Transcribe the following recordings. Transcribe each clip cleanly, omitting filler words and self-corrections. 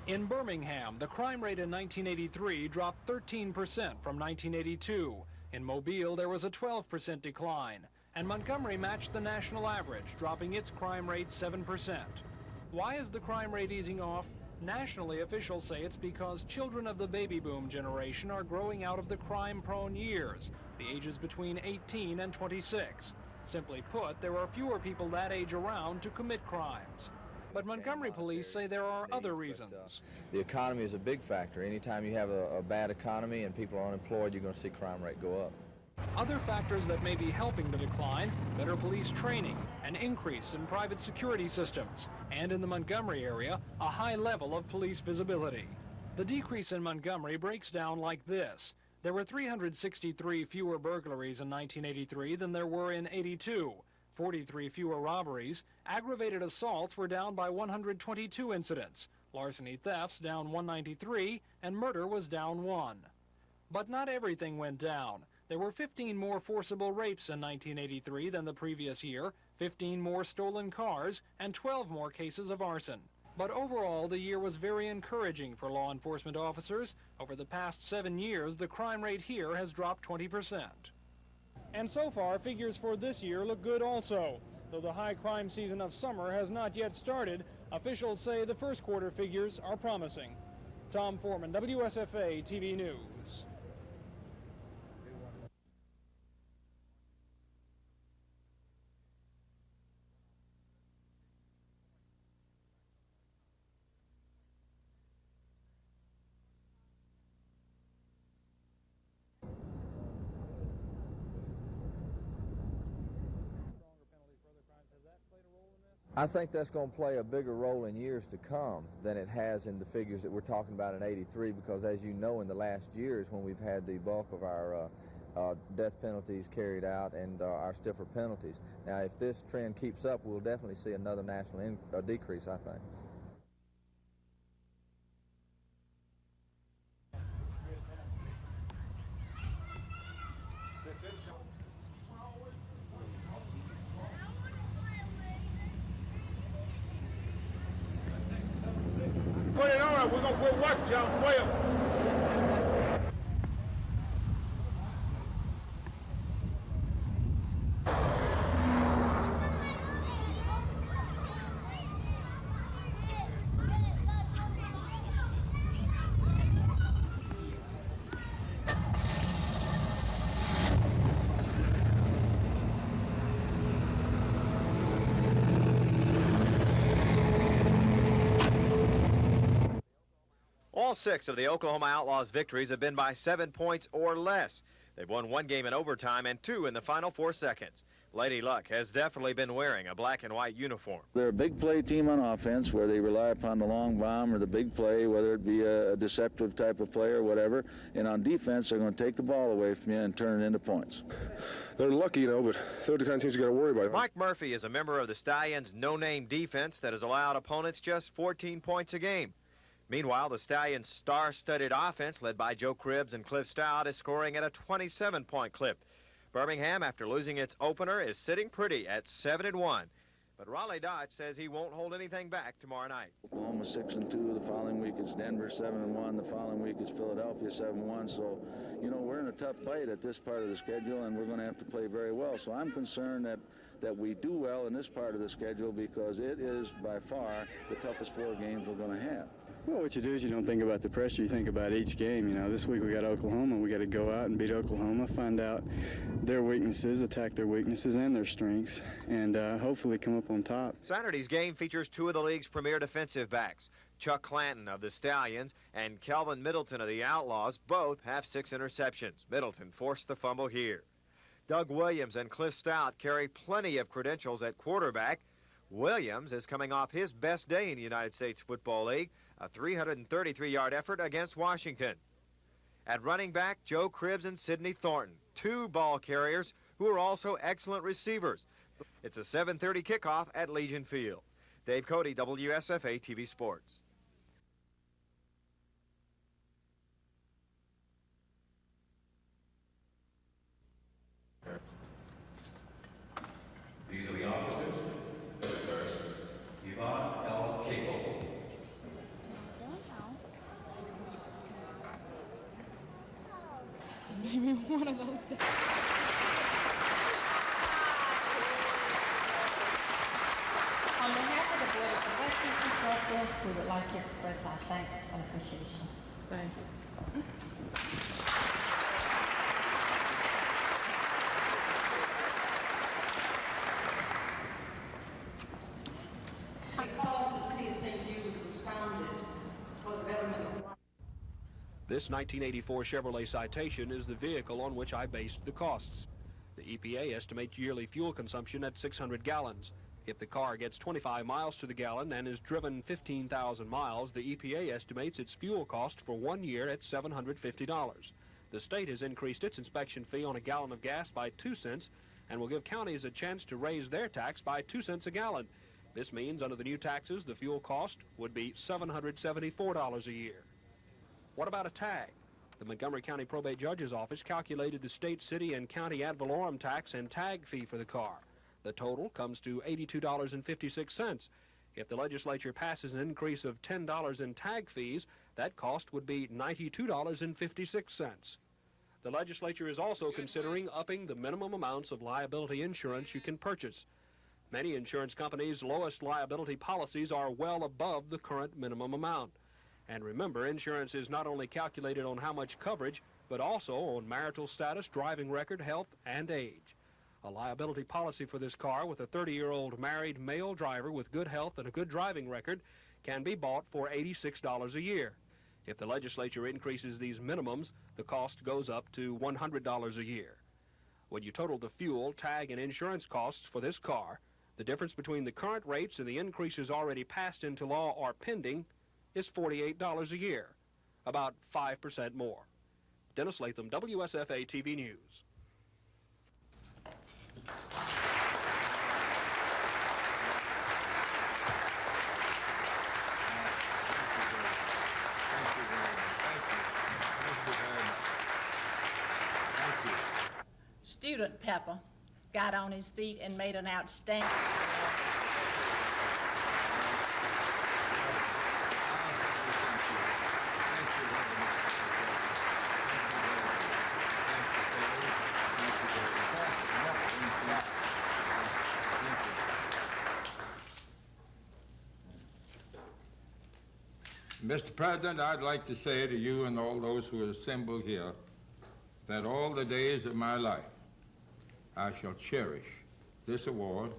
In Birmingham, the crime rate in 1983 dropped 13% from 1982. In Mobile, there was a 12% decline. And Montgomery matched the national average, dropping its crime rate 7%. Why is the crime rate easing off? Nationally, officials say it's because children of the baby boom generation are growing out of the crime-prone years, the ages between 18 and 26. Simply put, there are fewer people that age around to commit crimes. But Montgomery police say there are other reasons. The economy is a big factor. Anytime you have a bad economy and people are unemployed, you're going to see crime rate go up. Other factors that may be helping the decline: better police training, an increase in private security systems, and in the Montgomery area, a high level of police visibility. The decrease in Montgomery breaks down like this. There were 363 fewer burglaries in 1983 than there were in '82. 43 fewer robberies. Aggravated assaults were down by 122 incidents. Larceny thefts down 193, and murder was down 1. But not everything went down. There were 15 more forcible rapes in 1983 than the previous year, 15 more stolen cars, and 12 more cases of arson. But overall, the year was very encouraging for law enforcement officers. Over the past 7 years, the crime rate here has dropped 20%. And so far, figures for this year look good also. Though the high crime season of summer has not yet started, officials say the first quarter figures are promising. Tom Foreman, WSFA TV News. I think that's going to play a bigger role in years to come than it has in the figures that we're talking about in '83, because as you know, in the last years when we've had the bulk of our death penalties carried out and our stiffer penalties. Now, if this trend keeps up, we'll definitely see another national decrease, I think. Put it on, we're going to put watch on 12. All 6 of the Oklahoma Outlaws' victories have been by 7 points or less. They've won 1 game in overtime and 2 in the final 4 seconds. Lady Luck has definitely been wearing a black and white uniform. They're a big play team on offense where they rely upon the long bomb or the big play, whether it be a deceptive type of play or whatever. And on defense, they're going to take the ball away from you and turn it into points. They're lucky, you know, but they're the kind of teams you got to worry about. Mike Murphy is a member of the Stallions' no-name defense that has allowed opponents just 14 points a game. Meanwhile, the Stallions' star-studded offense, led by Joe Cribbs and Cliff Stout, is scoring at a 27-point clip. Birmingham, after losing its opener, is sitting pretty at 7-1. But Raleigh Dodge says he won't hold anything back tomorrow night. Oklahoma 6-2. The following week is Denver 7-1. The following week is Philadelphia 7-1. So, you know, we're in a tough fight at this part of the schedule, and we're going to have to play very well. So I'm concerned that we do well in this part of the schedule, because it is by far the toughest 4 games we're going to have. Well, what you do is you don't think about the pressure, you think about each game. You know, this week we got Oklahoma. We got to go out and beat Oklahoma, find out their weaknesses, attack their weaknesses and their strengths, and hopefully come up on top. Saturday's game features 2 of the league's premier defensive backs. Chuck Clanton of the Stallions and Kelvin Middleton of the Outlaws both have 6 interceptions. Middleton forced the fumble here. Doug Williams and Cliff Stout carry plenty of credentials at quarterback. Williams is coming off his best day in the United States Football League, a 333-yard effort against Washington. At running back, Joe Cribbs and Sidney Thornton, 2 ball carriers who are also excellent receivers. It's a 7:30 kickoff at Legion Field. Dave Cody, WSFA TV Sports. These are the officers. First, Yvonne L. Cable. one of those days. On behalf of the Board of Directors, Ms. Russell, we would like to express our thanks and appreciation. Thank you. Because the city of St. Jude was founded for the betterment of life. This 1984 Chevrolet Citation is the vehicle on which I based the costs. The EPA estimates yearly fuel consumption at 600 gallons. If the car gets 25 miles to the gallon and is driven 15,000 miles, the EPA estimates its fuel cost for 1 year at $750. The state has increased its inspection fee on a gallon of gas by 2 cents and will give counties a chance to raise their tax by 2 cents a gallon. This means under the new taxes, the fuel cost would be $774 a year. What about a tag? The Montgomery County Probate Judge's Office calculated the state, city, and county ad valorem tax and tag fee for the car. The total comes to $82.56. If the legislature passes an increase of $10 in tag fees, that cost would be $92.56. The legislature is also considering upping the minimum amounts of liability insurance you can purchase. Many insurance companies' lowest liability policies are well above the current minimum amount. And remember, insurance is not only calculated on how much coverage, but also on marital status, driving record, health, and age. A liability policy for this car with a 30-year-old married male driver with good health and a good driving record can be bought for $86 a year. If the legislature increases these minimums, the cost goes up to $100 a year. When you total the fuel, tag, and insurance costs for this car, the difference between the current rates and the increases already passed into law or pending is $48 a year, about 5% more. Dennis Latham, WSFA TV News. Student Pepper got on his feet and made an outstanding... Mr. President, I'd like to say to you and all those who are assembled here that all the days of my life I shall cherish this award.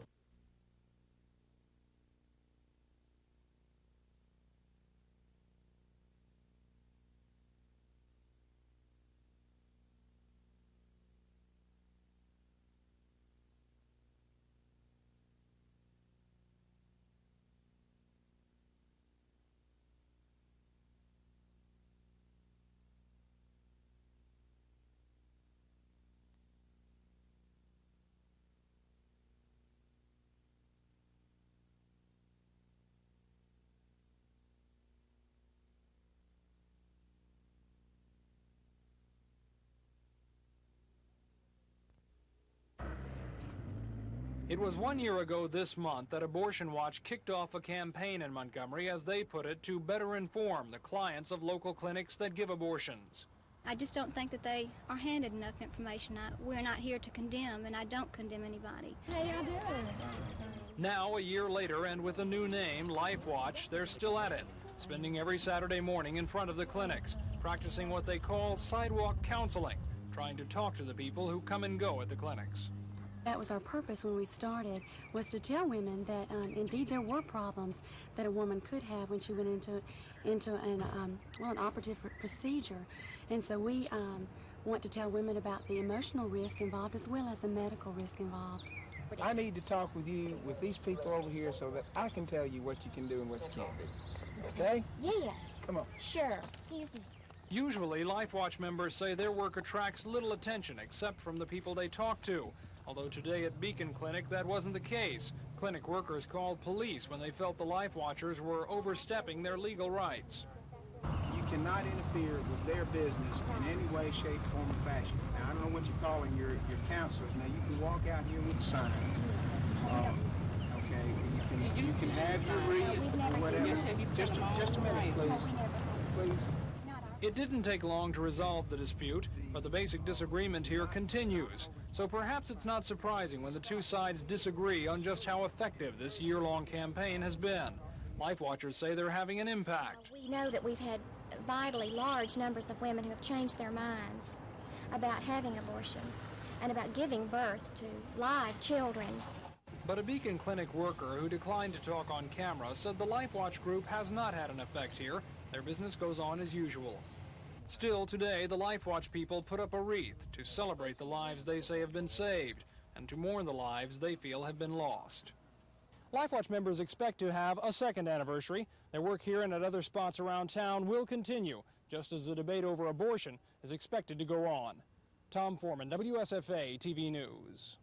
It was 1 year ago this month that Abortion Watch kicked off a campaign in Montgomery, as they put it, to better inform the clients of local clinics that give abortions. I just don't think that they are handed enough information. We're not here to condemn, and I don't condemn anybody. How y'all doing? Now, a year later, and with a new name, Life Watch, they're still at it, spending every Saturday morning in front of the clinics, practicing what they call sidewalk counseling, trying to talk to the people who come and go at the clinics. That was our purpose when we started, was to tell women that indeed there were problems that a woman could have when she went into an operative procedure. And so we want to tell women about the emotional risk involved as well as the medical risk involved. I need to talk with you, with these people over here, so that I can tell you what you can do and what you can't do. Okay? Yes. Come on. Sure. Excuse me. Usually, Life Watch members say their work attracts little attention except from the people they talk to. Although today at Beacon Clinic, that wasn't the case. Clinic workers called police when they felt the Life Watchers were overstepping their legal rights. You cannot interfere with their business in any way, shape, form, or fashion. Now, I don't know what you're calling your counselors. Now, you can walk out here with signs. Okay, you can have your reason or whatever. Just a minute, please. Please. It didn't take long to resolve the dispute, but the basic disagreement here continues. So perhaps it's not surprising when the two sides disagree on just how effective this year-long campaign has been. Life Watchers say they're having an impact. We know that we've had vitally large numbers of women who have changed their minds about having abortions and about giving birth to live children. But a Beacon Clinic worker who declined to talk on camera said the Life Watch group has not had an effect here. Their business goes on as usual. Still, today, the Life Watch people put up a wreath to celebrate the lives they say have been saved and to mourn the lives they feel have been lost. Life Watch members expect to have a second anniversary. Their work here and at other spots around town will continue, just as the debate over abortion is expected to go on. Tom Foreman, WSFA TV News.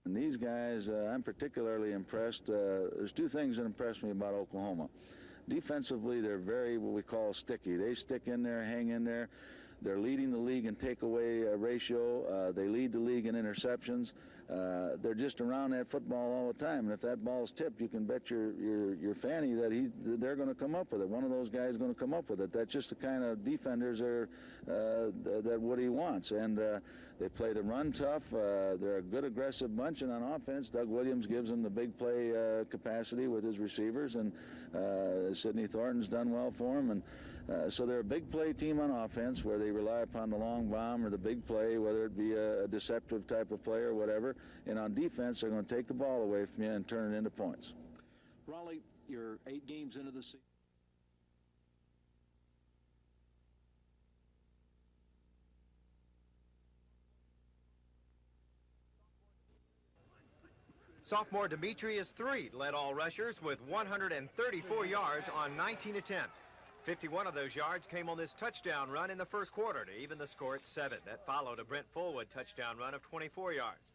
And these guys, I'm particularly impressed. There's two things that impress me about Oklahoma. Defensively, they're very, what we call, sticky. They stick in there, hang in there. They're leading the league in takeaway ratio. They lead the league in interceptions. They're just around that football all the time. And if that ball's tipped, you can bet your fanny that they're going to come up with it. One of those guys is going to come up with it. That's just the kind of defenders that Woody wants. And they play the run tough. They're a good aggressive bunch. And on offense, Doug Williams gives them the big play capacity with his receivers. And Sidney Thornton's done well for them. And so they're a big play team on offense where they rely upon the long bomb or the big play, whether it be a deceptive type of play or whatever. And on defense, they're going to take the ball away from you and turn it into points. Raleigh, you're 8 games into the season. Sophomore Demetrius Threed led all rushers with 134 yards on 19 attempts. 51 of those yards came on this touchdown run in the first quarter to even the score at 7. That followed a Brent Fullwood touchdown run of 24 yards.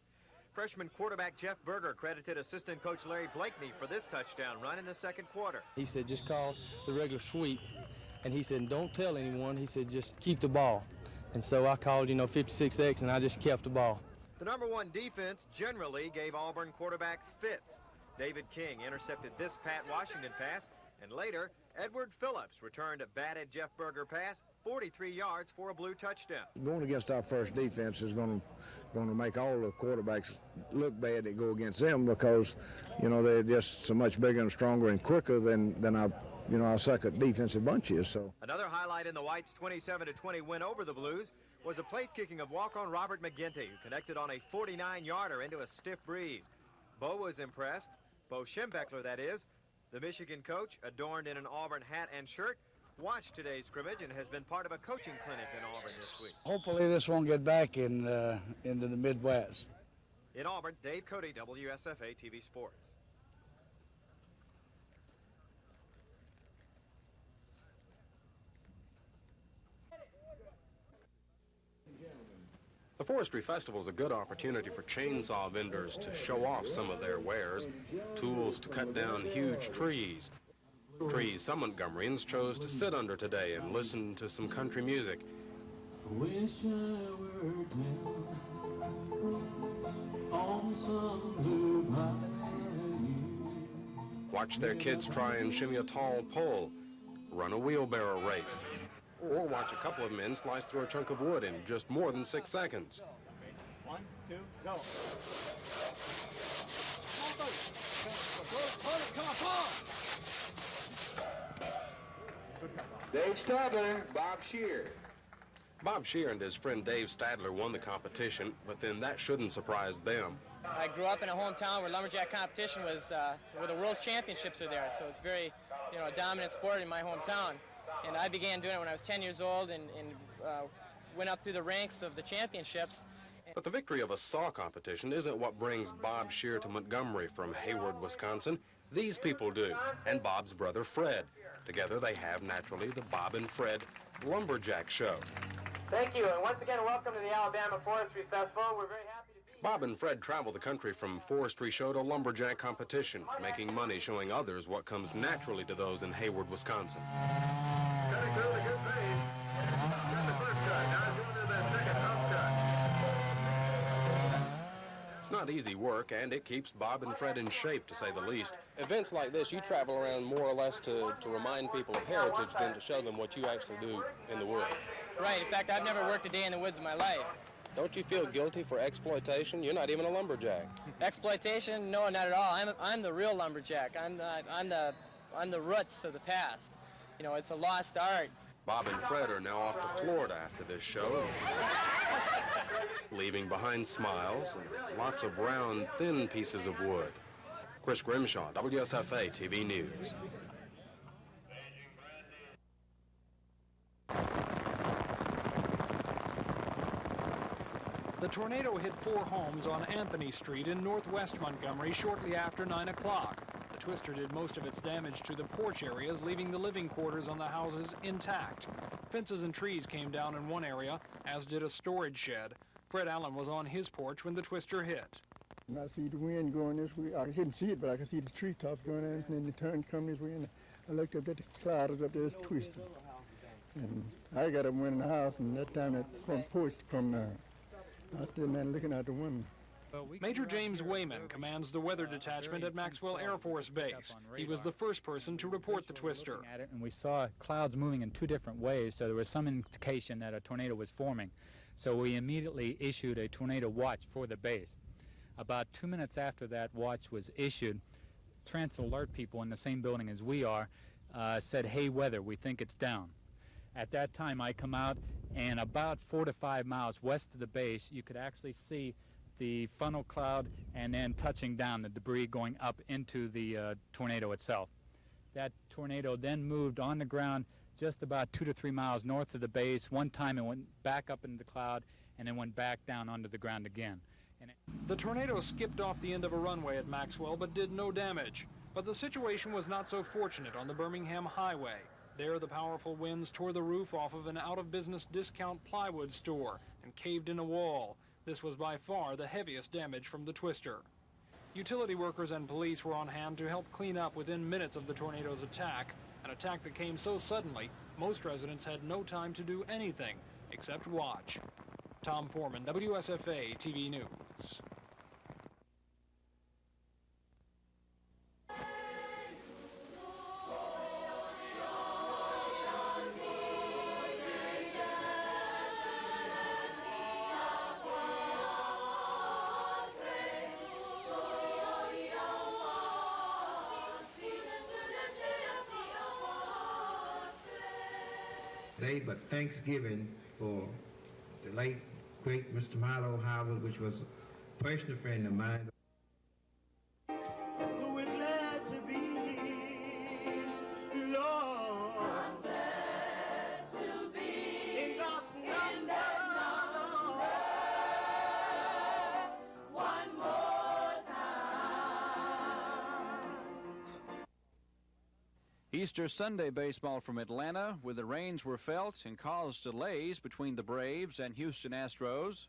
Freshman quarterback Jeff Berger credited assistant coach Larry Blakeney for this touchdown run in the second quarter. He said, just call the regular sweep. And he said, don't tell anyone. He said, just keep the ball. And so I called, 56X, and I just kept the ball. The number 1 defense generally gave Auburn quarterbacks fits. David King intercepted this Pat Washington pass, and later, Edward Phillips returned a batted Jeff Berger pass, 43 yards for a blue touchdown. Going against our first defense is going to make all the quarterbacks look bad that go against them because, they're just so much bigger and stronger and quicker than our second defensive bunch is. So another highlight in the Whites' 27-20 win over the Blues was a place kicking of walk-on Robert McGinty, who connected on a 49-yarder into a stiff breeze. Bo was impressed. Bo Schembechler, that is. The Michigan coach, adorned in an Auburn hat and shirt, watched today's scrimmage and has been part of a coaching clinic in Auburn this week. Hopefully this won't get back into the Midwest. In Auburn, Dave Cody, WSFA TV Sports. The Forestry Festival is a good opportunity for chainsaw vendors to show off some of their wares, tools to cut down huge trees. Trees some Montgomeryans chose to sit under today and listen to some country music. Wish I were down on some blue bayou. Watch their kids try and shimmy a tall pole, run a wheelbarrow race, or watch a couple of men slice through a chunk of wood in just more than 6 seconds. 1, 2, go. Dave Stadler, Bob Shear. Bob Shear and his friend Dave Stadler won the competition, but then that shouldn't surprise them. I grew up in a hometown where lumberjack competition was, where the World's Championships are there, so it's very, a dominant sport in my hometown. And I began doing it when I was 10 years old and went up through the ranks of the championships. But the victory of a saw competition isn't what brings Bob Shear to Montgomery from Hayward, Wisconsin. These people do, and Bob's brother Fred. Together they have, naturally, the Bob and Fred Lumberjack Show. Thank you, and once again, welcome to the Alabama Forestry Festival. We're very happy to be Bob and Fred travel the country from forestry show to lumberjack competition, making money showing others what comes naturally to those in Hayward, Wisconsin. Cutting through the good pace. Got the first cut. Now doing the second up cut. It's not easy work, and it keeps Bob and Fred in shape, to say the least. Events like this, you travel around more or less to remind people of heritage than to show them what you actually do in the woods. Right. In fact, I've never worked a day in the woods in my life. Don't you feel guilty for exploitation? You're not even a lumberjack. Exploitation? No, not at all. I'm the real lumberjack. I'm the roots of the past. It's a lost art. Bob and Fred are now off to Florida after this show, leaving behind smiles and lots of round, thin pieces of wood. Chris Grimshaw, WSFA TV News. The tornado hit 4 homes on Anthony Street in northwest Montgomery shortly after 9 o'clock. The twister did most of its damage to the porch areas, leaving the living quarters on the houses intact. Fences and trees came down in one area, as did a storage shed. Fred Allen was on his porch when the twister hit. And I see the wind going this way. I couldn't see it, but I could see the treetops going in, and then the turn coming this way, and I looked up at the clouds up there, twisted. And I got up and went in the house, and that time that front porch from I was still there looking out the window. Major James Wayman commands the weather detachment at Maxwell Air Force Base. He was the first person to report the twister. And we saw clouds moving in 2 different ways, so there was some indication that a tornado was forming. So we immediately issued a tornado watch for the base. About 2 minutes after that watch was issued, transit alert people in the same building as we are said, "Hey, weather, we think it's down." At that time, I come out, and about 4 to 5 miles west of the base, you could actually see the funnel cloud and then touching down, the debris going up into the tornado itself. That tornado then moved on the ground just about 2 to 3 miles north of the base. One time it went back up into the cloud and then went back down onto the ground again. The tornado skipped off the end of a runway at Maxwell but did no damage. But the situation was not so fortunate on the Birmingham Highway. There, the powerful winds tore the roof off of an out-of-business discount plywood store and caved in a wall. This was by far the heaviest damage from the twister. Utility workers and police were on hand to help clean up within minutes of the tornado's attack, an attack that came so suddenly, most residents had no time to do anything except watch. Tom Foreman, WSFA TV News. Day but Thanksgiving for the late, great Mr. Milo Howard, which was a personal friend of mine. We're glad to be, Lord. I'm glad to be in God's number. One more time. Easter Sunday baseball from Atlanta, where the rains were felt and caused delays between the Braves and Houston Astros.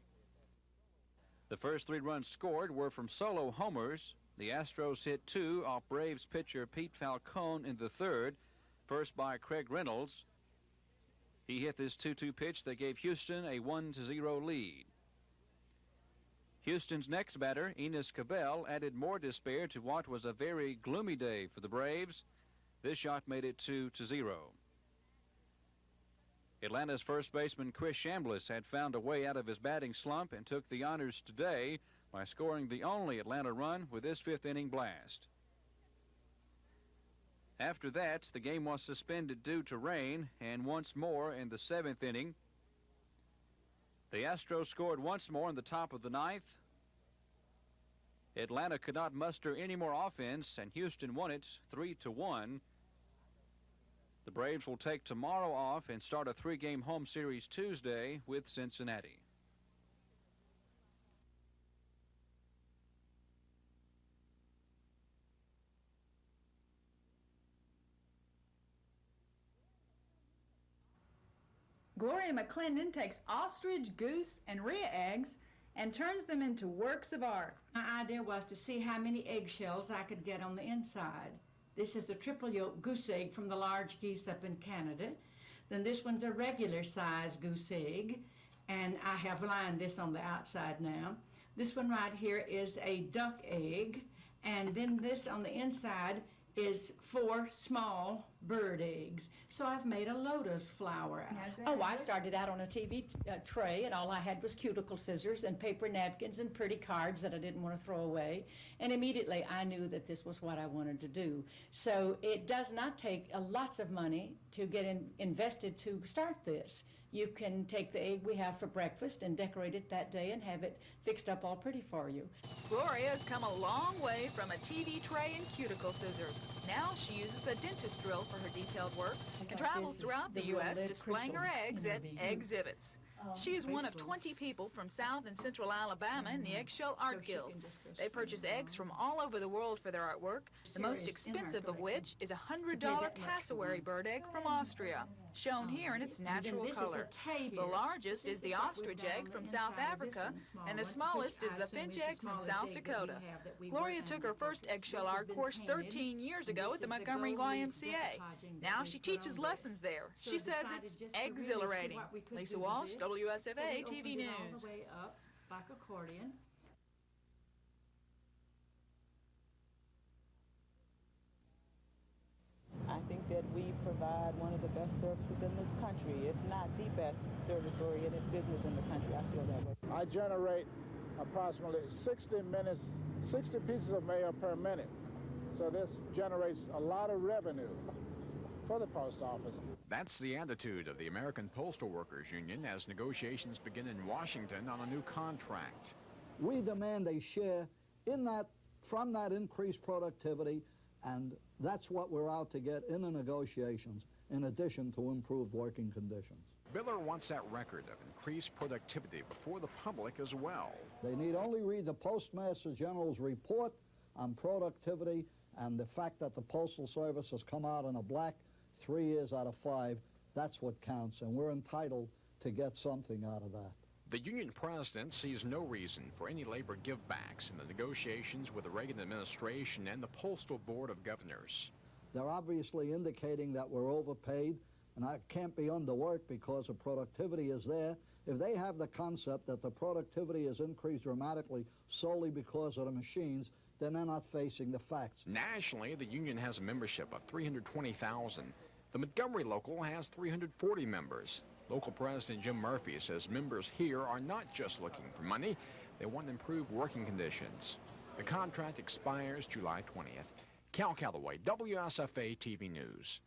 The first 3 runs scored were from solo homers. The Astros hit 2 off Braves pitcher Pete Falcone in the 3rd, first by Craig Reynolds. He hit this 2-2 pitch that gave Houston a 1-0 lead. Houston's next batter, Enos Cabell, added more despair to what was a very gloomy day for the Braves. This shot made it 2-0. Atlanta's first baseman Chris Chambliss had found a way out of his batting slump and took the honors today by scoring the only Atlanta run with this 5th inning blast. After that, the game was suspended due to rain, and once more in the 7th inning, the Astros scored once more in the top of the 9th. Atlanta could not muster any more offense, and Houston won it 3-1. The Braves will take tomorrow off and start a 3-game home series Tuesday with Cincinnati. Gloria McClendon takes ostrich, goose, and rhea eggs and turns them into works of art. My idea was to see how many eggshells I could get on the inside. This is a triple yolk goose egg from the large geese up in Canada. Then this one's a regular size goose egg, and I have lined this on the outside now. This one right here is a duck egg, and then this on the inside is 4 small bird eggs. So I've made a lotus flower. Oh, I started out on a TV tray, and all I had was cuticle scissors and paper napkins and pretty cards that I didn't want to throw away. And immediately I knew that this was what I wanted to do. So it does not take lots of money to get invested to start this. You can take the egg we have for breakfast and decorate it that day and have it fixed up all pretty for you. Gloria has come a long way from a TV tray and cuticle scissors. Now she uses a dentist drill for her detailed work and travels throughout the U.S. displaying her eggs at exhibits. She is one of 20 people from South and Central Alabama in the Eggshell Art Guild. They purchase eggs from all over the world for their artwork, the most expensive of which is a $100 cassowary bird egg from Austria, shown here in its natural color. The largest is the ostrich egg from South Africa, and the smallest is the finch egg from South Dakota. Gloria took her first eggshell art course 13 years ago at the Montgomery YMCA. Now she teaches lessons there. She says it's exhilarating. Lisa Walsh, WSFA TV News. Like accordion. I think that we provide one of the best services in this country, if not the best service-oriented business in the country. I feel that way. I generate approximately 60 pieces of mail per minute. So this generates a lot of revenue for the post office. That's the attitude of the American Postal Workers Union as negotiations begin in Washington on a new contract. We demand a share in that, from that increased productivity, and that's what we're out to get in the negotiations, in addition to improved working conditions. Biller wants that record of increased productivity before the public as well. They need only read the Postmaster General's report on productivity and the fact that the Postal Service has come out in a black 3 years out of 5. That's what counts, and we're entitled to get something out of that. The union president sees no reason for any labor givebacks in the negotiations with the Reagan administration and the Postal Board of Governors. They're obviously indicating that we're overpaid, and I can't be underworked because the productivity is there. If they have the concept that the productivity is increased dramatically solely because of the machines, then they're not facing the facts. Nationally, the union has a membership of 320,000. The Montgomery local has 340 members. Local President Jim Murphy says members here are not just looking for money, they want improved working conditions. The contract expires July 20th. Cal Calloway, WSFA TV News.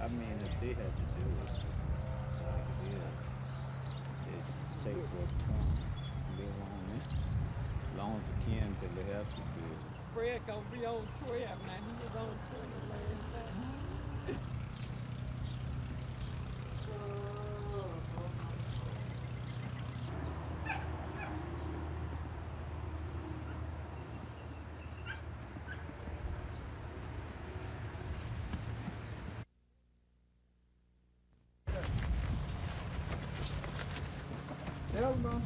I mean, if they had to do it, they take what's coming. Live on it as long as you can till they have to do it. Fred gonna be on 12 now. He was on 20 last night. telephone?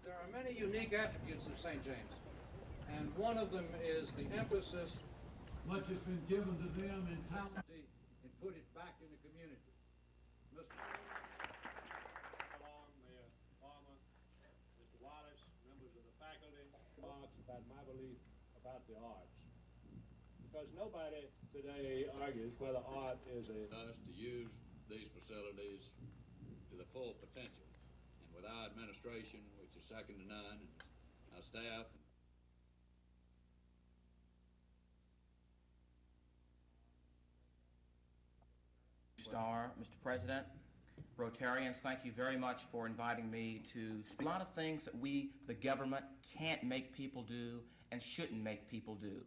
There are many unique attributes of St. James, and one of them is the emphasis much has been given to them in talent and put it back in the community. Along the farmer, Mr. Wallace, members of the faculty, remarks about my belief about the arts. Because nobody today argues whether art is us to use these facilities to the full potential. And with our administration, which is second to none, and our staff, Star, Mr. President, Rotarians, thank you very much for inviting me to speak. A lot of things that we, the government, can't make people do and shouldn't make people do.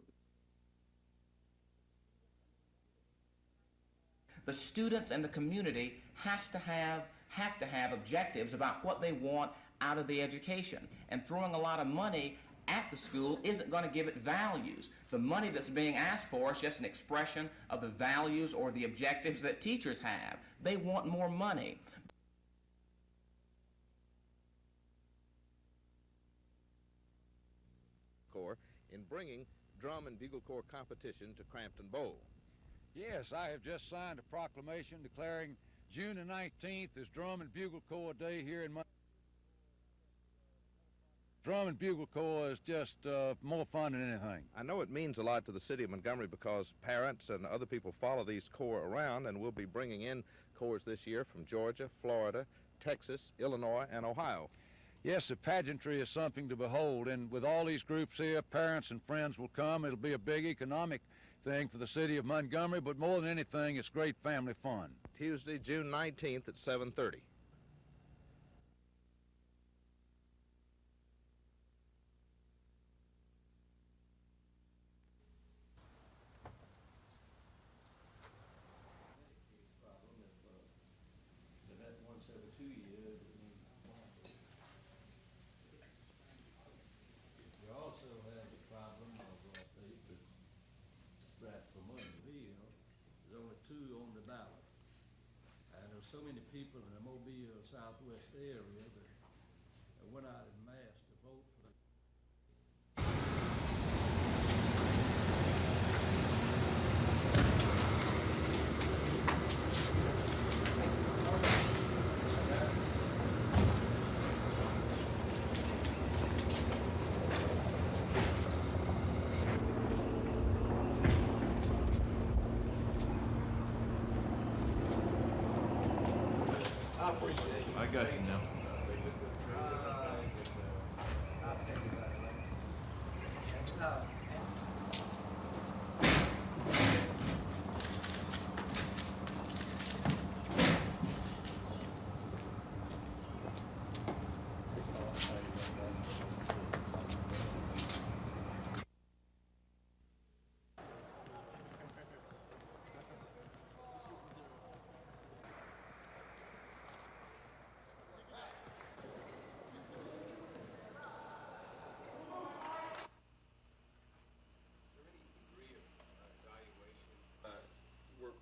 The students and the community have to have objectives about what they want out of the education. And throwing a lot of money at the school isn't going to give it values. The money that's being asked for is just an expression of the values or the objectives that teachers have. They want more money. Corps in bringing Drum and Bugle Corps competition to Crampton Bowl. Yes, I have just signed a proclamation declaring June the 19th as Drum and Bugle Corps Day here in Montgomery. Drum and Bugle Corps is just more fun than anything. I know it means a lot to the city of Montgomery because parents and other people follow these corps around, and we'll be bringing in corps this year from Georgia, Florida, Texas, Illinois, and Ohio. Yes, the pageantry is something to behold, and with all these groups here, parents and friends will come. It'll be a big economic thing for the city of Montgomery, but more than anything, it's great family fun. Tuesday, June 19th at 7:30. So many people in the Mobile Southwest area that went out en masse to vote for the I got you now.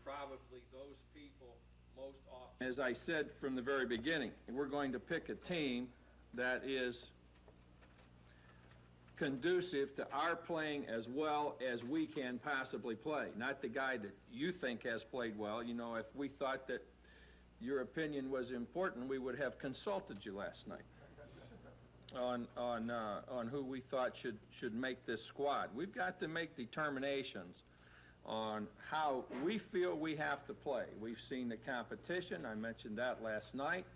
Probably those people most often. As I said from the very beginning, we're going to pick a team that is conducive to our playing as well as we can possibly play. Not the guy that you think has played well. You know, if we thought that your opinion was important, we would have consulted you last night on who we thought should make this squad. We've got to make determinations on how we feel we have to play. We've seen the competition. I mentioned that last night.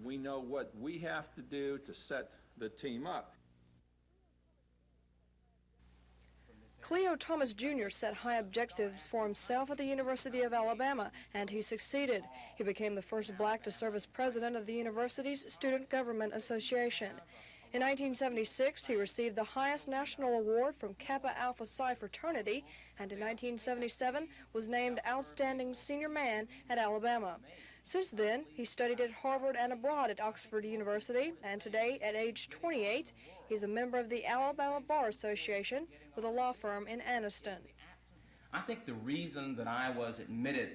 We know what we have to do to set the team up. Cleo Thomas Jr. set high objectives for himself at the University of Alabama, and he succeeded. He became the first black to serve as president of the university's Student Government Association. In 1976, he received the highest national award from Kappa Alpha Psi fraternity, and in 1977 was named Outstanding Senior Man at Alabama. Since then, he studied at Harvard and abroad at Oxford University, and today, at age 28, he's a member of the Alabama Bar Association with a law firm in Anniston. I think the reason that I was admitted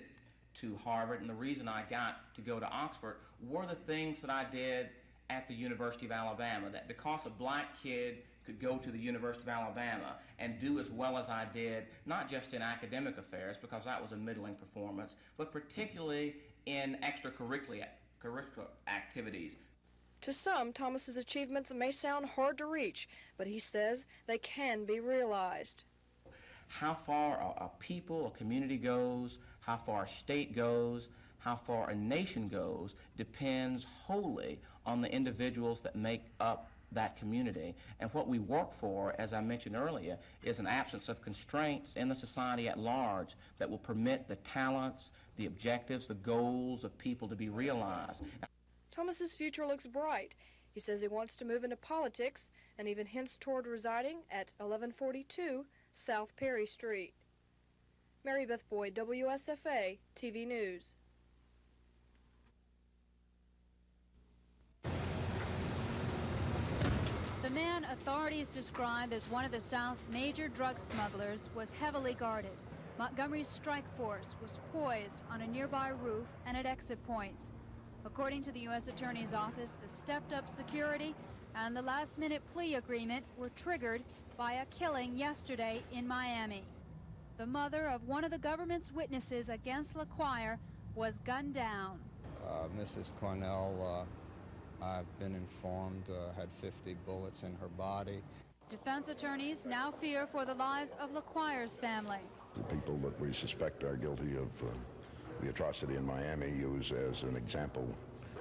to Harvard and the reason I got to go to Oxford were the things that I did at the University of Alabama, that because a black kid could go to the University of Alabama and do as well as I did, not just in academic affairs, because that was a middling performance, but particularly in extracurricular activities. To some, Thomas's achievements may sound hard to reach, but he says they can be realized. How far a people, a community goes, how far a state goes, how far a nation goes, depends wholly on the individuals that make up that community. And what we work for, as I mentioned earlier, is an absence of constraints in the society at large that will permit the talents, the objectives, the goals of people to be realized. Thomas's future looks bright. He says he wants to move into politics and even hints toward residing at 1142 South Perry Street. Mary Beth Boyd, WSFA TV News. The man authorities describe as one of the South's major drug smugglers was heavily guarded. Montgomery's strike force was poised on a nearby roof and at exit points. According to the U.S. Attorney's Office, the stepped-up security and the last-minute plea agreement were triggered by a killing yesterday in Miami. The mother of one of the government's witnesses against LaQuire was gunned down. Mrs. Cornell, I've been informed, had 50 bullets in her body. Defense attorneys now fear for the lives of LaQuire's family. The people that we suspect are guilty of the atrocity in Miami use as an example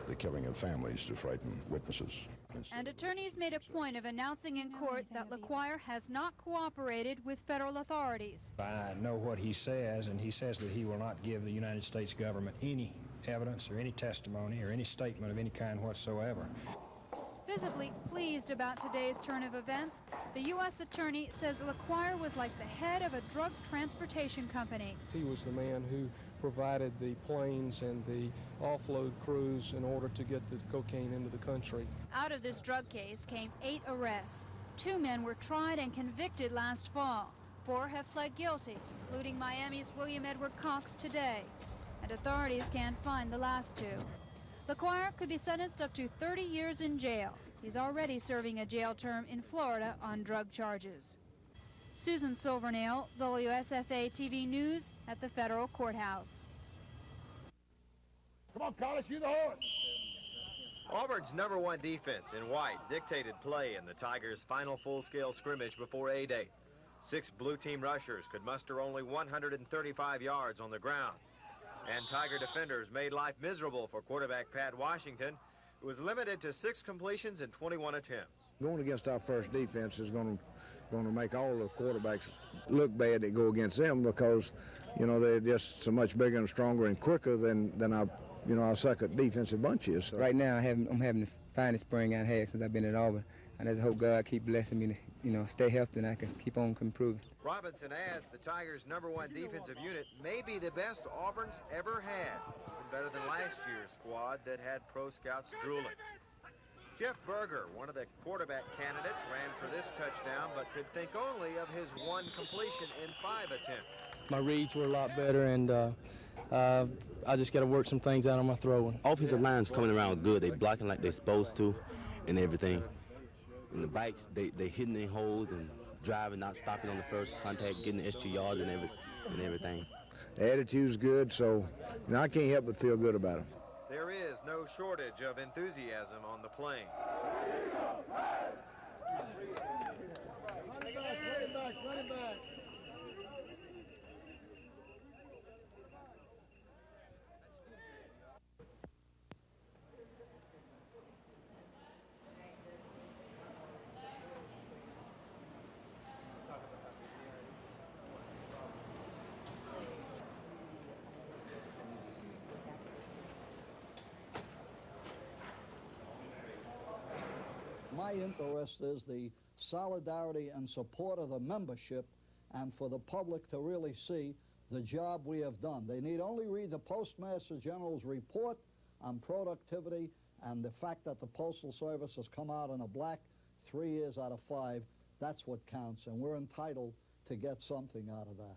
the killing of families to frighten witnesses. And attorneys made a point of announcing in court that LaQuire has not cooperated with federal authorities. I know what he says, and he says that he will not give the United States government any evidence or any testimony or any statement of any kind whatsoever. Visibly pleased about today's turn of events, the U.S. attorney says LaQuire was like the head of a drug transportation company. He was the man who provided the planes and the offload crews in order to get the cocaine into the country. Out of this drug case came 8 arrests. 2 men were tried and convicted last fall. 4 have pled guilty, including Miami's William Edward Cox today. And authorities can't find the last 2. LaQuire could be sentenced up to 30 years in jail. He's already serving a jail term in Florida on drug charges. Susan Silvernail, WSFA TV News at the federal courthouse. Come on, Collis, you the horse. Auburn's #1 defense in white dictated play in the Tigers' final full-scale scrimmage before A-Day. 6 blue team rushers could muster only 135 yards on the ground. And Tiger defenders made life miserable for quarterback Pat Washington, who was limited to 6 completions and 21 attempts. Going against our first defense is going to make all the quarterbacks look bad that go against them because, you know, they're just so much bigger and stronger and quicker than our second defensive bunch is. So. Right now, I'm having the finest spring I've had since I've been at Auburn. And I just hope God keep blessing me to, stay healthy and I can keep on improving. Robinson adds the Tigers' #1 defensive unit may be the best Auburn's ever had, and better than last year's squad that had pro scouts drooling. Jeff Berger, one of the quarterback candidates, ran for this touchdown, but could think only of his 1 completion in 5 attempts. My reads were a lot better, and I just got to work some things out on my throwing. Offensive line's coming around good. They blocking like they're supposed to and everything. And the bikes, they hitting their holes and driving, not stopping on the first contact, getting the extra yards and everything. The attitude's good, so I can't help but feel good about them. There is no shortage of enthusiasm on the plane. Running back. my interest is the solidarity and support of the membership and for the public to really see the job we have done. They need only read the Postmaster General's report on productivity and the fact that the Postal Service has come out in a black 3 years out of 5. That's what counts, and we're entitled to get something out of that.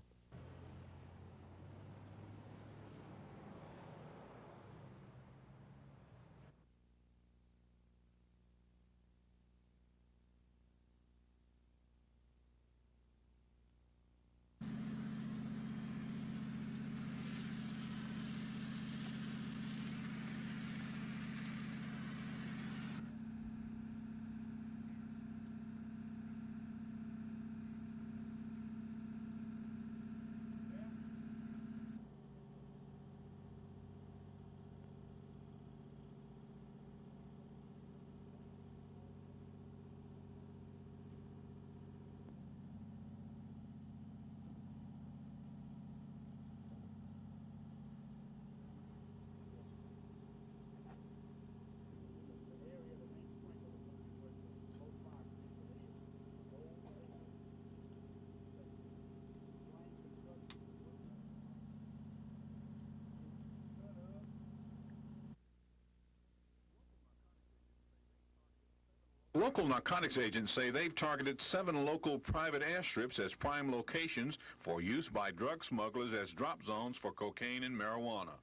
Local narcotics agents say they've targeted 7 local private airstrips as prime locations for use by drug smugglers as drop zones for cocaine and marijuana.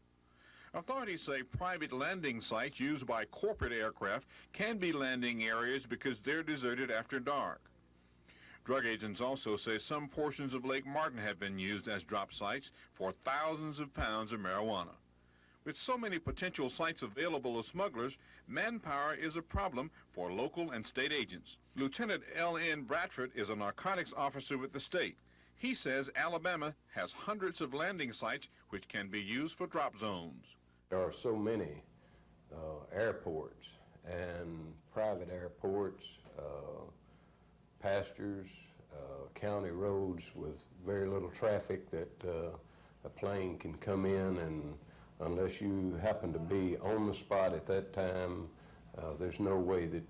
Authorities say private landing sites used by corporate aircraft can be landing areas because they're deserted after dark. Drug agents also say some portions of Lake Martin have been used as drop sites for thousands of pounds of marijuana. With so many potential sites available to smugglers, manpower is a problem for local and state agents. Lieutenant L.N. Bradford is a narcotics officer with the state. He says Alabama has hundreds of landing sites which can be used for drop zones. There are so many airports and private airports, pastures, county roads with very little traffic that a plane can come in, and unless you happen to be on the spot at that time, there's no way that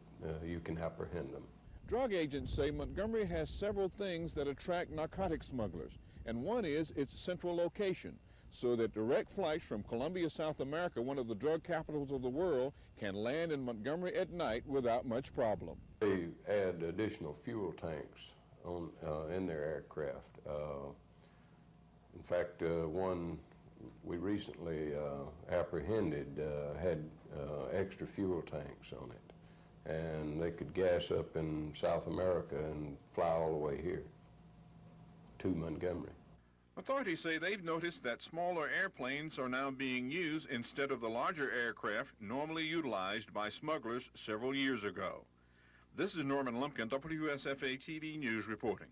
you can apprehend them. Drug agents say Montgomery has several things that attract narcotic smugglers, and one is its central location, so that direct flights from Colombia, South America, one of the drug capitals of the world, can land in Montgomery at night without much problem. They add additional fuel tanks on, in their aircraft. In fact, one we recently apprehended had extra fuel tanks on it, and they could gas up in South America and fly all the way here to Montgomery. Authorities say they've noticed that smaller airplanes are now being used instead of the larger aircraft normally utilized by smugglers several years ago. This is Norman Lumpkin, WSFA TV News reporting.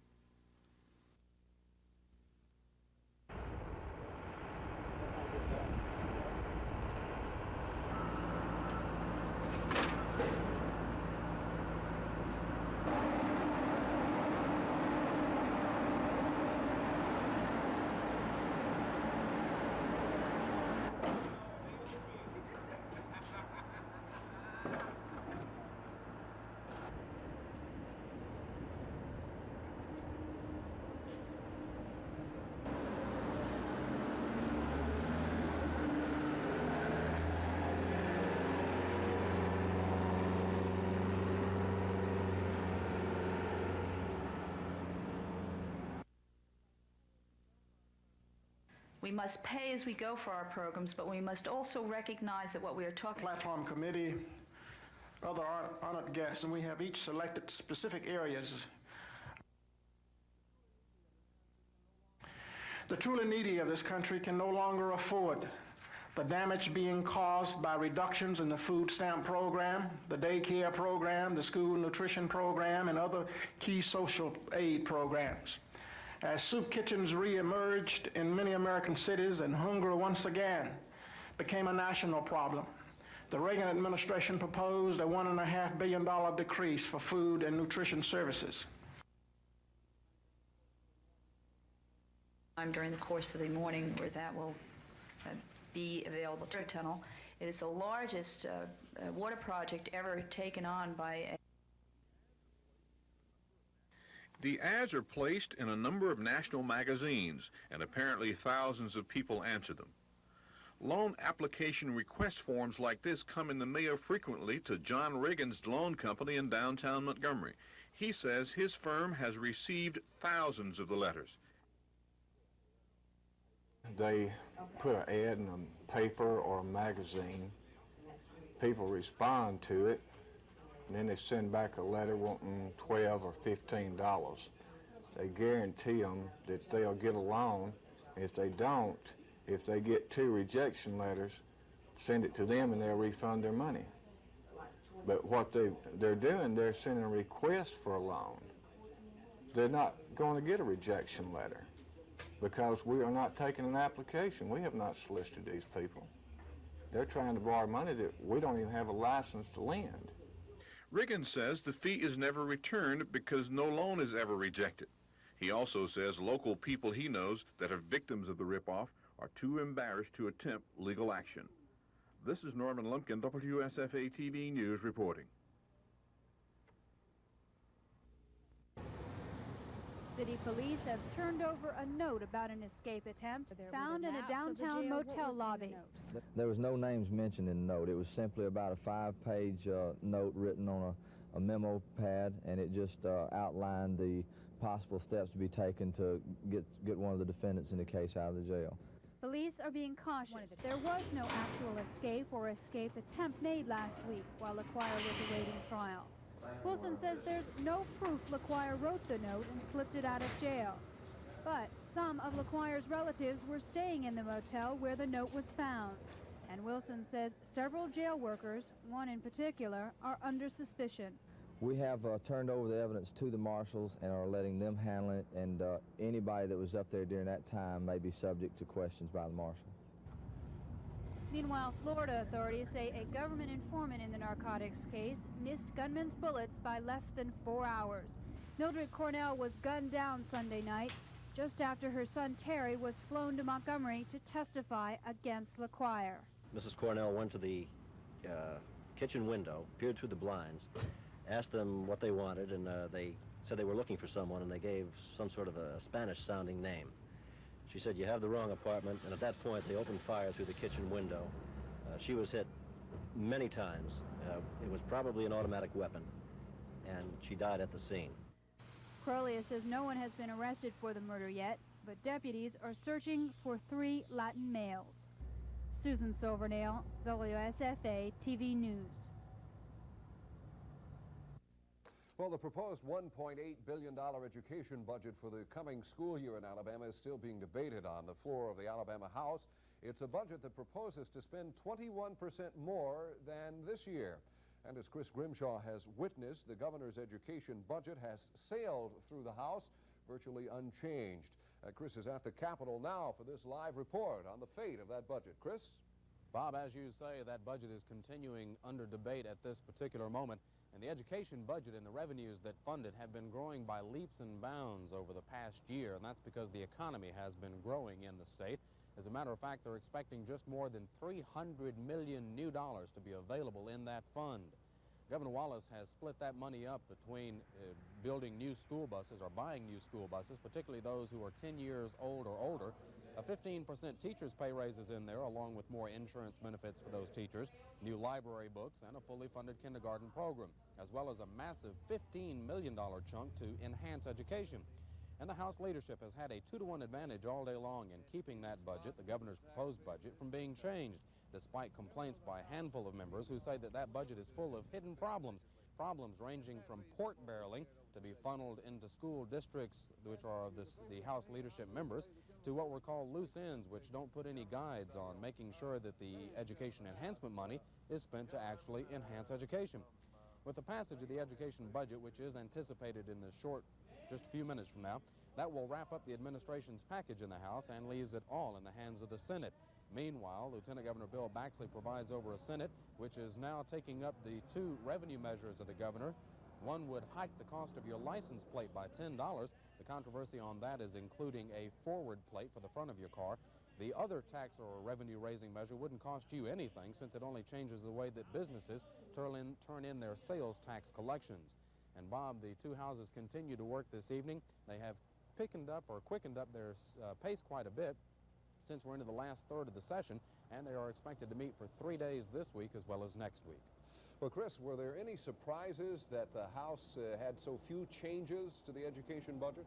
We must pay as we go for our programs, but we must also recognize that what we are talking about. Platform committee, other honored guests, and we have each selected specific areas. The truly needy of this country can no longer afford the damage being caused by reductions in the food stamp program, the daycare program, the school nutrition program, and other key social aid programs. As soup kitchens re-emerged in many American cities and hunger once again became a national problem, the Reagan administration proposed a $1.5 billion decrease for food and nutrition services. During the course of the morning where that will be available to a tunnel. It is the largest water project ever taken on by The ads are placed in a number of national magazines, and apparently thousands of people answer them. Loan application request forms like this come in the mail frequently to John Reagan's loan company in downtown Montgomery. He says his firm has received thousands of the letters. They put an ad in a paper or a magazine. People respond to it, and then they send back a letter wanting $12 or $15. They guarantee them that they'll get a loan. If they don't, if they get 2 rejection letters, send it to them and they'll refund their money. But what they're doing, they're sending a request for a loan. They're not going to get a rejection letter because we are not taking an application. We have not solicited these people. They're trying to borrow money that we don't even have a license to lend. Riggin says the fee is never returned because no loan is ever rejected. He also says local people he knows that are victims of the ripoff are too embarrassed to attempt legal action. This is Norman Lumpkin, WSFA TV News reporting. City police have turned over a note about an escape attempt found in a downtown motel lobby. There was no names mentioned in the note. It was simply about a 5-page note written on a memo pad, and it just outlined the possible steps to be taken to get one of the defendants in the case out of the jail. Police are being cautious. There was no actual escape or escape attempt made last week while LaQuire was awaiting trial. Wilson says there's no proof LaQuire wrote the note and slipped it out of jail. But some of LaQuire's relatives were staying in the motel where the note was found. And Wilson says several jail workers, one in particular, are under suspicion. We have turned over the evidence to the marshals and are letting them handle it, and anybody that was up there during that time may be subject to questions by the marshal. Meanwhile, Florida authorities say a government informant in the narcotics case missed gunmen's bullets by less than 4 hours. Mildred Cornell was gunned down Sunday night just after her son Terry was flown to Montgomery to testify against LaQuire. Mrs. Cornell went to the kitchen window, peered through the blinds, asked them what they wanted, and they said they were looking for someone, and they gave some sort of a Spanish-sounding name. She said, "You have the wrong apartment," and at that point they opened fire through the kitchen window. She was hit many times. It was probably an automatic weapon, and she died at the scene. Crowley says no one has been arrested for the murder yet, but deputies are searching for 3 Latin males. Susan Silvernail, WSFA TV News. Well, the proposed $1.8 billion education budget for the coming school year in Alabama is still being debated on the floor of the Alabama House. It's a budget that proposes to spend 21% more than this year. And as Chris Grimshaw has witnessed, the governor's education budget has sailed through the House virtually unchanged. Chris is at the Capitol now for this live report on the fate of that budget. Chris? Bob, as you say, that budget is continuing under debate at this particular moment. And the education budget and the revenues that fund it have been growing by leaps and bounds over the past year, and that's because the economy has been growing in the state. As a matter of fact, they're expecting just more than $300 million new dollars to be available in that fund. Governor Wallace has split that money up between building new school buses or buying new school buses, particularly those who are 10 years old or older. A 15% teacher's pay raise is in there, along with more insurance benefits for those teachers, new library books, and a fully funded kindergarten program, as well as a massive $15 million chunk to enhance education. And the House leadership has had a 2-to-1 advantage all day long in keeping that budget, the governor's proposed budget, from being changed, despite complaints by a handful of members who say that that budget is full of hidden problems ranging from pork barreling to be funneled into school districts, which are of the House leadership members, to what were called loose ends, which don't put any guides on making sure that the education enhancement money is spent to actually enhance education. With the passage of the education budget, which is anticipated in just a few minutes from now, that will wrap up the administration's package in the House and leaves it all in the hands of the Senate. Meanwhile, Lieutenant Governor Bill Baxley presides over a Senate which is now taking up the 2 revenue measures of the governor. One would hike the cost of your license plate by $10. The controversy on that is including a forward plate for the front of your car. The other tax or revenue-raising measure wouldn't cost you anything, since it only changes the way that businesses turn in their sales tax collections. And Bob, the two houses continue to work this evening. They have quickened up their pace quite a bit since we're into the last third of the session, and they are expected to meet for 3 days this week as well as next week. Well, Chris, were there any surprises that the House had so few changes to the education budget?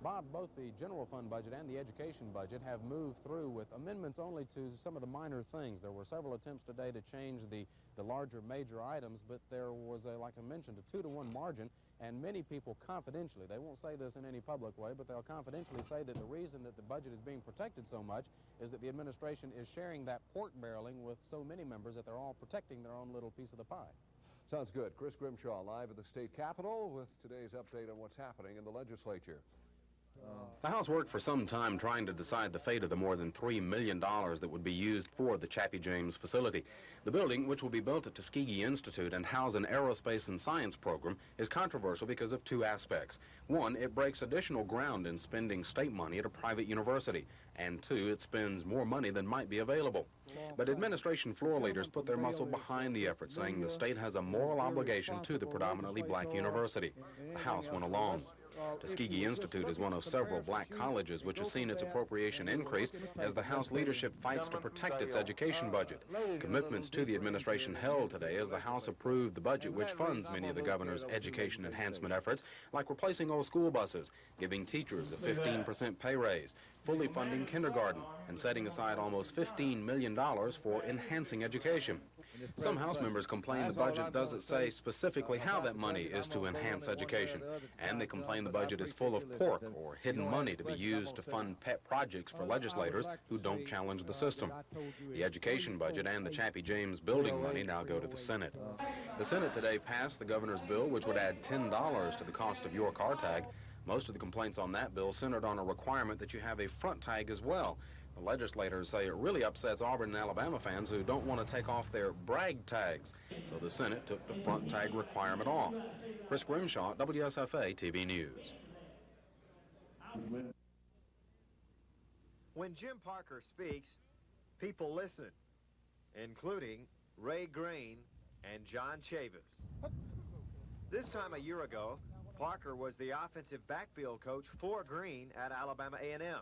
Bob, both the general fund budget and the education budget have moved through with amendments only to some of the minor things. There were several attempts today to change the larger major items, but there was, like I mentioned, a 2-to-1 margin, and many people confidentially, they won't say this in any public way, but they'll confidentially say that the reason that the budget is being protected so much is that the administration is sharing that pork barreling with so many members that they're all protecting their own little piece of the pie. Sounds good. Chris Grimshaw live at the state capitol with today's update on what's happening in the legislature. The House worked for some time trying to decide the fate of the more than $3 million that would be used for the Chappie James facility. The building, which will be built at Tuskegee Institute and house an aerospace and science program, is controversial because of two aspects. One, it breaks additional ground in spending state money at a private university. And two, it spends more money than might be available. But administration floor leaders put their muscle behind the effort, saying the state has a moral obligation to the predominantly black university. The House went along. Tuskegee Institute is one of several black colleges which has seen its appropriation increase as the House leadership fights to protect its education budget. Commitments to the administration held today as the House approved the budget which funds many of the governor's education enhancement efforts, like replacing old school buses, giving teachers a 15% pay raise, fully funding kindergarten, and setting aside almost $15 million for enhancing education. Some House members complain the budget doesn't say specifically how that money is to enhance education, and they complain the budget is full of pork or hidden money to be used to fund pet projects for legislators who don't challenge the system. The education budget and the Chappie James building money now go to the Senate. The Senate today passed the governor's bill, which would add $10 to the cost of your car tag. Most of the complaints on that bill centered on a requirement that you have a front tag as well. The legislators say it really upsets Auburn and Alabama fans who don't want to take off their brag tags. So the Senate took the front tag requirement off. Chris Grimshaw, WSFA TV News. When Jim Parker speaks, people listen, including Ray Green and John Chavis. This time a year ago, Parker was the offensive backfield coach for Green at Alabama A&M.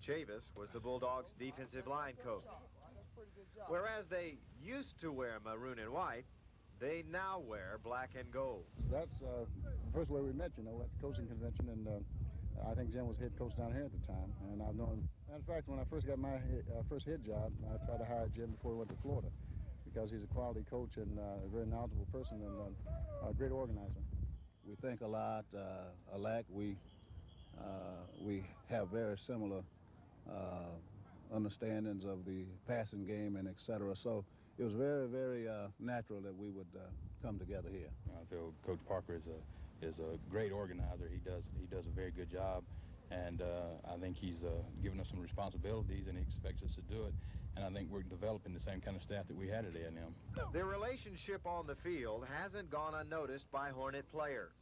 Chavis was the Bulldogs' defensive line coach. Whereas they used to wear maroon and white, they now wear black and gold. That's the first way we met, at the coaching convention, and I think Jim was head coach down here at the time. And I've known him. Matter of fact, when I first got my first head job, I tried to hire Jim before we went to Florida because he's a quality coach and a very knowledgeable person and a great organizer. We think a lot alike. We have very similar understandings of the passing game and et cetera. So it was very, very natural that we would come together here. I feel Coach Parker is a great organizer. He does a very good job, and I think he's given us some responsibilities, and he expects us to do it. And I think we're developing the same kind of staff that we had at A&M. Their relationship on the field hasn't gone unnoticed by Hornet players.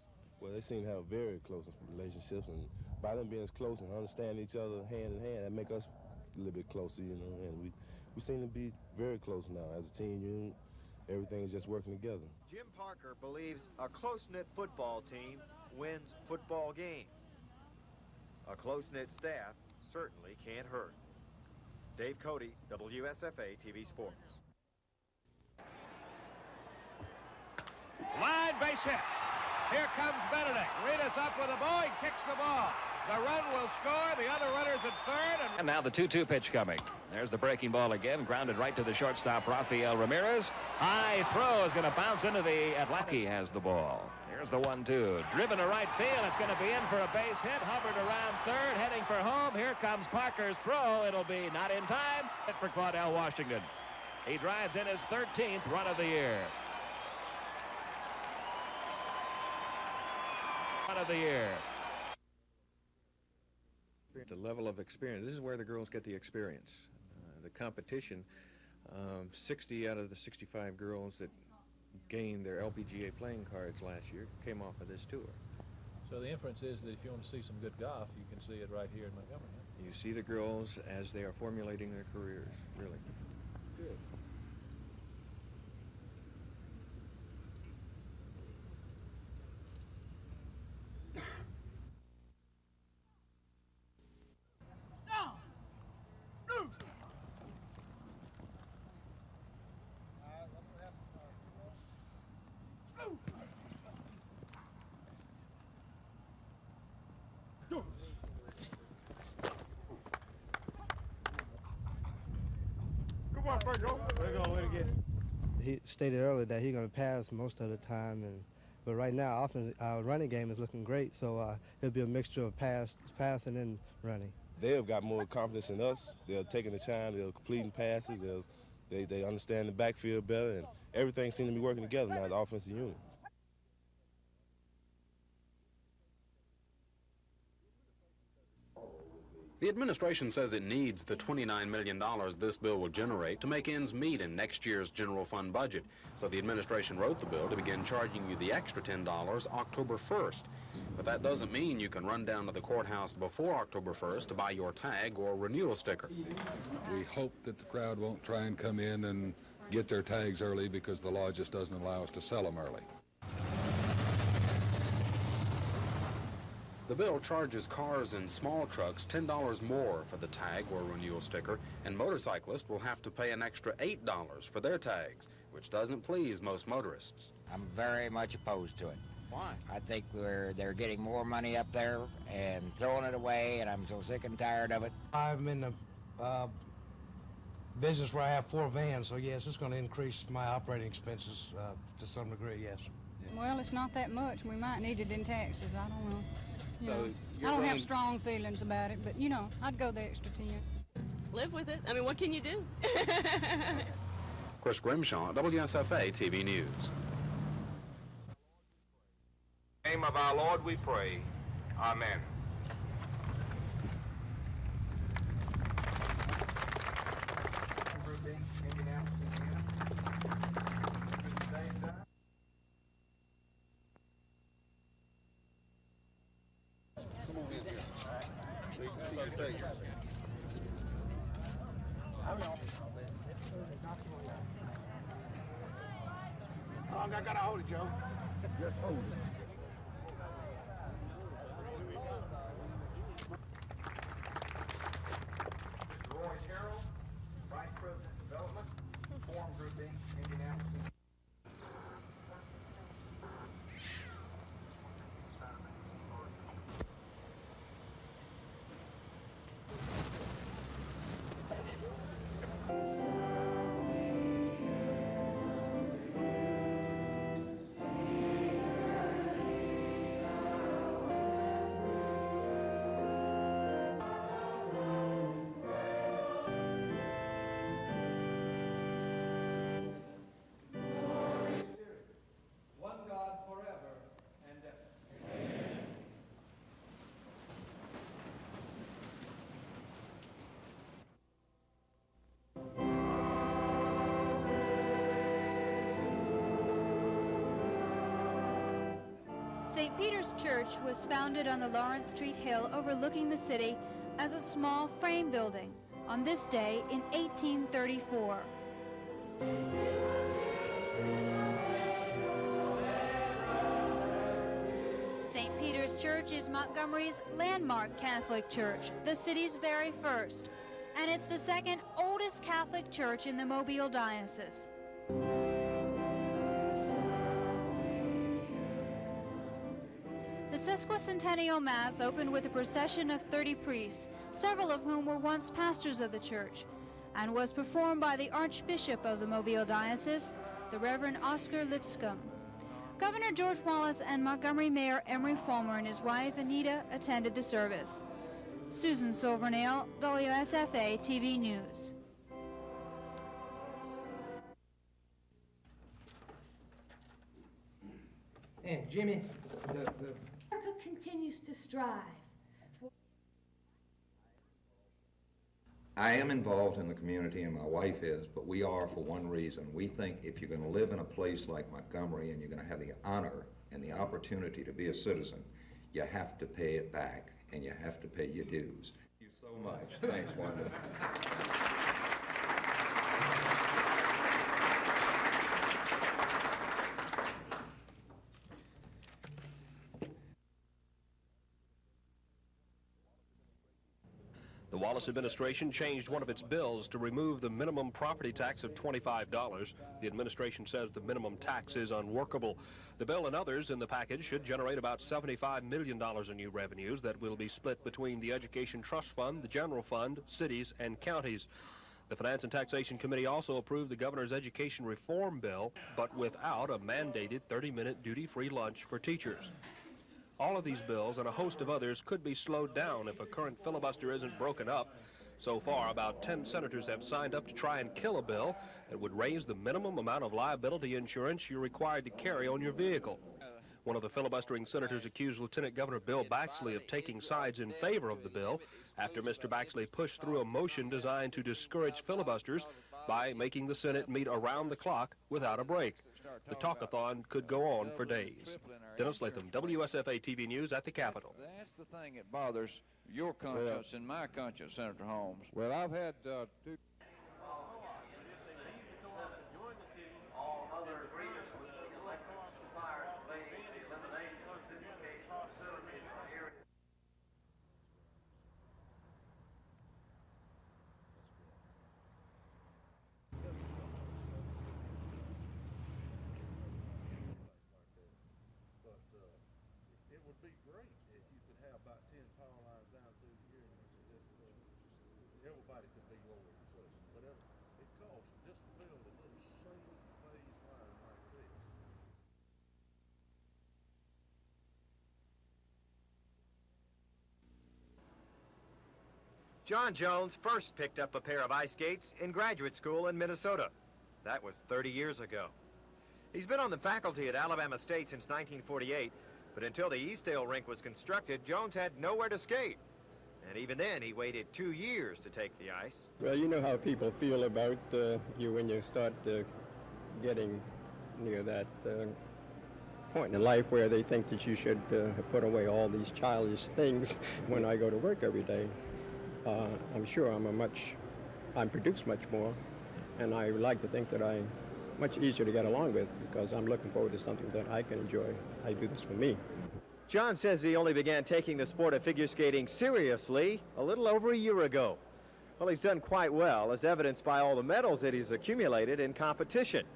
Well, they seem to have very close relationships, and by them being as close and understanding each other hand in hand, that make us a little bit closer, and we seem to be very close now. As a team unit, everything is just working together. Jim Parker believes a close-knit football team wins football games. A close-knit staff certainly can't hurt. Dave Cody, WSFA TV Sports. Line base hit. Here comes Benedict. Rita's up with the ball. He kicks the ball. The run will score. The other runner's at third. And now the 2-2 pitch coming. There's the breaking ball again. Grounded right to the shortstop, Rafael Ramirez. High throw is going to bounce into the Atlaki has the ball. Here's the 1-2. Driven to right field. It's going to be in for a base hit. Hovered around third, heading for home. Here comes Parker's throw. It'll be not in time. Hit for Claudell Washington. He drives in his 13th run of the year. Run of the year. The level of experience. This is where the girls get the experience. The competition, 60 out of the 65 girls that gained their LPGA playing cards last year came off of this tour. So the inference is that if you want to see some good golf, you can see it right here in Montgomery. You see the girls as they are formulating their careers, really. Good. He stated earlier that he's going to pass most of the time, but right now our running game is looking great, so it'll be a mixture of passing and running. They've got more confidence in us. They're taking the time. They're completing passes. They understand the backfield better, and everything seems to be working together now as the offensive unit. The administration says it needs the $29 million this bill will generate to make ends meet in next year's general fund budget. So the administration wrote the bill to begin charging you the extra $10 October 1st. But that doesn't mean you can run down to the courthouse before October 1st to buy your tag or renewal sticker. We hope that the crowd won't try and come in and get their tags early because the law just doesn't allow us to sell them early. The bill charges cars and small trucks $10 more for the tag or renewal sticker, and motorcyclists will have to pay an extra $8 for their tags, which doesn't please most motorists. I'm very much opposed to it. Why? I think they're getting more money up there and throwing it away, and I'm so sick and tired of it. I'm in the business where I have 4 vans, so yes, it's going to increase my operating expenses to some degree, yes. Well, it's not that much. We might need it in taxes. I don't know. You know, you're I don't willing... have strong feelings about it, but, you know, I'd go the extra 10. Live with it. I mean, what can you do? Chris Grimshaw, WSFA TV News. In the name of our Lord we pray. Amen. How long I got to hold it, Joe? Just hold it. Mr. Royce Harrell, Vice President Development, Forum Group Inc., Indianapolis. St. Peter's Church was founded on the Lawrence Street Hill overlooking the city as a small frame building on this day in 1834. St. Peter's Church is Montgomery's landmark Catholic church, the city's very first, and it's the second oldest Catholic church in the Mobile Diocese. The sesquicentennial Mass opened with a procession of 30 priests, several of whom were once pastors of the church, and was performed by the Archbishop of the Mobile Diocese, the Reverend Oscar Lipscomb. Governor George Wallace and Montgomery Mayor Emery Fulmer and his wife Anita attended the service. Susan Silvernail, WSFA TV News. And Jimmy, America continues to strive. I am involved in the community, and my wife is, but we are for one reason. We think if you're going to live in a place like Montgomery and you're going to have the honor and the opportunity to be a citizen, you have to pay it back, and you have to pay your dues. Thank you so much. Thanks, Wanda. The Wallace administration changed one of its bills to remove the minimum property tax of $25. The administration says the minimum tax is unworkable. The bill and others in the package should generate about $75 million in new revenues that will be split between the Education Trust Fund, the General Fund, cities, and counties. The Finance and Taxation Committee also approved the governor's education reform bill, but without a mandated 30-minute duty-free lunch for teachers. All of these bills and a host of others could be slowed down if a current filibuster isn't broken up. So far, about 10 senators have signed up to try and kill a bill that would raise the minimum amount of liability insurance you're required to carry on your vehicle. One of the filibustering senators accused Lieutenant Governor Bill Baxley of taking sides in favor of the bill after Mr. Baxley pushed through a motion designed to discourage filibusters by making the Senate meet around the clock without a break. The talkathon could go on for days. Dennis Latham, WSFA TV News at the Capitol. That's the thing that bothers your conscience and my conscience, Senator Holmes. Well, I've had two... Everybody could be lower in place, whatever it costs just to build a little single-phase line like this. John Jones first picked up a pair of ice skates in graduate school in Minnesota. That was 30 years ago. He's been on the faculty at Alabama State since 1948, but until the Eastdale rink was constructed, Jones had nowhere to skate. And even then, he waited 2 years to take the ice. Well, you know how people feel about you when you start getting near that point in life where they think that you should put away all these childish things. When I go to work every day, I'm sure I'm produced much more, and I would like to think that I'm much easier to get along with because I'm looking forward to something that I can enjoy. I do this for me. John says he only began taking the sport of figure skating seriously a little over a year ago. Well, he's done quite well, as evidenced by all the medals that he's accumulated in competition.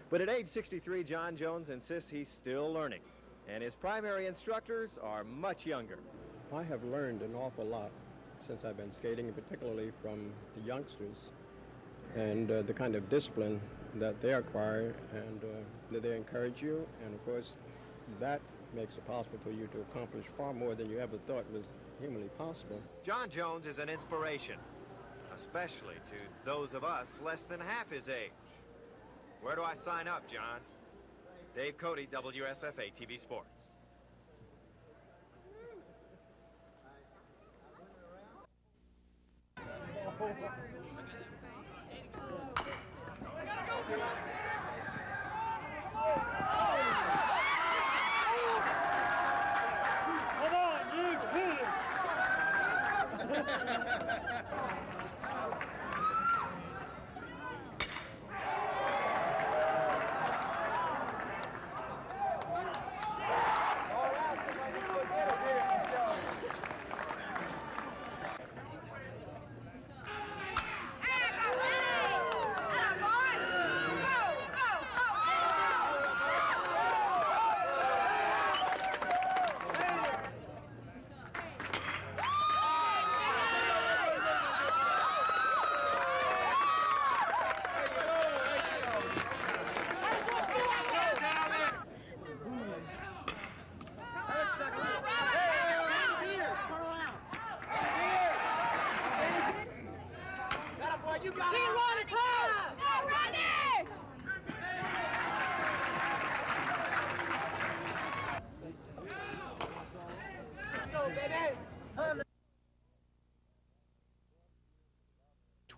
But at age 63, John Jones insists he's still learning, and his primary instructors are much younger. I have learned an awful lot since I've been skating, and particularly from the youngsters, and the kind of discipline that they acquire and that they encourage you, and of course that makes it possible for you to accomplish far more than you ever thought was humanly possible. John Jones is an inspiration, especially to those of us less than half his age. Where do I sign up, John? Dave Cody, WSFA TV Sports.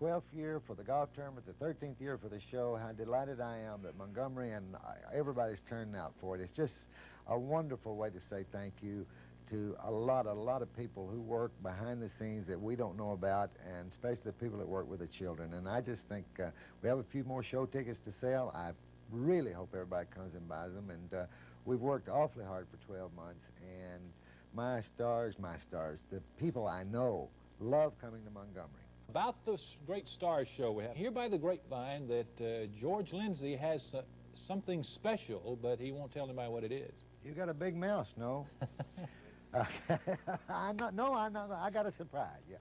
The 12th year for the golf tournament, the 13th year for the show. How delighted I am that Montgomery and everybody's turning out for it. It's just a wonderful way to say thank you to a lot of people who work behind the scenes that we don't know about, and especially the people that work with the children. And I just think we have a few more show tickets to sell. I really hope everybody comes and buys them. And we've worked awfully hard for 12 months, and my stars, the people I know love coming to Montgomery. About this great stars show we have, hear by the grapevine that George Lindsay has something special, but he won't tell anybody what it is. You got a big mouse, no? I'm not, I got a surprise, yeah.